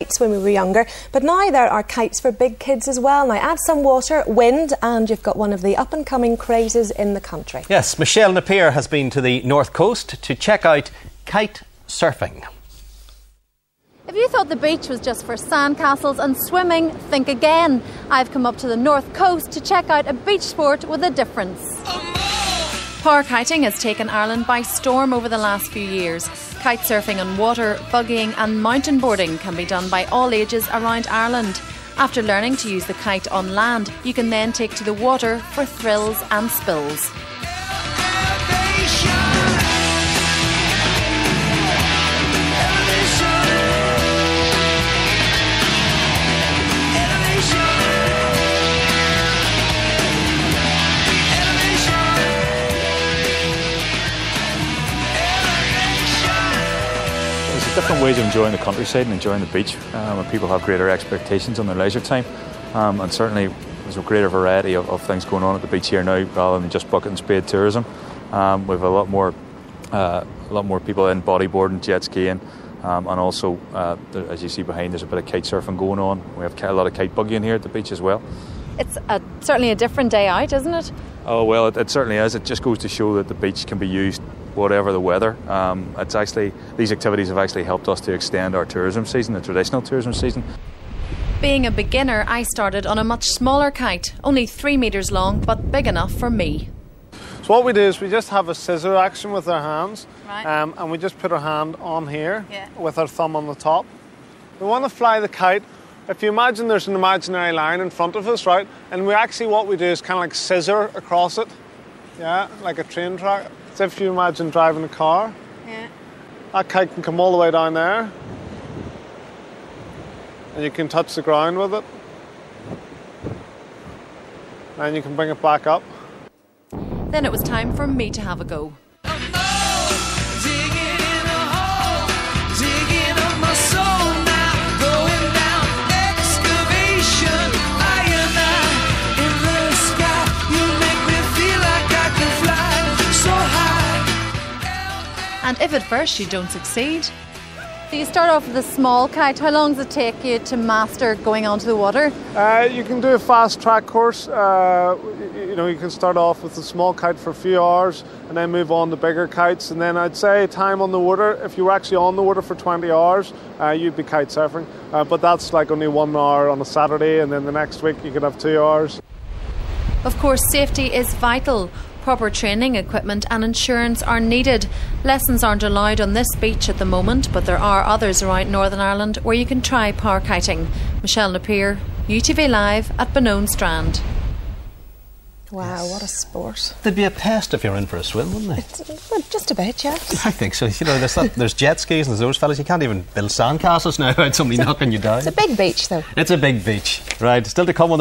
Kites when we were younger, but now there are kites for big kids as well. Now add some water, wind, and you've got one of the up-and-coming crazes in the country. Yes, Michelle Napier has been to the North Coast to check out kite surfing. If you thought the beach was just for sandcastles and swimming, think again. I've come up to the North Coast to check out a beach sport with a difference. Parakiting has taken Ireland by storm over the last few years. Kite surfing on water, buggying and mountain boarding can be done by all ages around Ireland. After learning to use the kite on land, you can then take to the water for thrills and spills. Different ways of enjoying the countryside and enjoying the beach, and people have greater expectations on their leisure time, and certainly there's a greater variety of things going on at the beach here now rather than just bucket and spade tourism. We've a lot more people in bodyboarding, jet skiing, and also as you see behind, there's a bit of kite surfing going on. We have a lot of kite buggying here at the beach as well. It's certainly a different day out, isn't it? Oh well, it certainly is. It just goes to show that the beach can be used whatever the weather. These activities have actually helped us to extend our tourism season, the traditional tourism season. Being a beginner, I started on a much smaller kite, only 3 metres long, but big enough for me. So what we do is we just have a scissor action with our hands, right. And we just put our hand on here, with our thumb on the top. We want to fly the kite. If you imagine there's an imaginary line in front of us, right, and what we do is kind of like scissor across it, like a train track. So if you imagine driving a car, that kite can come all the way down there and you can touch the ground with it and you can bring it back up. Then it was time for me to have a go. And if at first you don't succeed... So you start off with a small kite. How long does it take you to master going onto the water? You can do a fast track course. You can start off with a small kite for a few hours and then move on to bigger kites. And then I'd say time on the water, if you were actually on the water for 20 hours, you'd be kite surfing. But that's like only 1 hour on a Saturday, and then the next week you could have 2 hours. Of course, safety is vital. Proper training, equipment and insurance are needed. Lessons aren't allowed on this beach at the moment, but there are others around Northern Ireland where you can try parakiting. Michelle Napier, UTV Live at Benone Strand. Wow, what a sport. They'd be a pest if you're in for a swim, wouldn't they? Well, just a bit, yes. I think so. You know, there's jet skis and there's those fellas. You can't even build sandcastles now without somebody knocking you down. It's a big beach, though. It's a big beach. Right, still to come on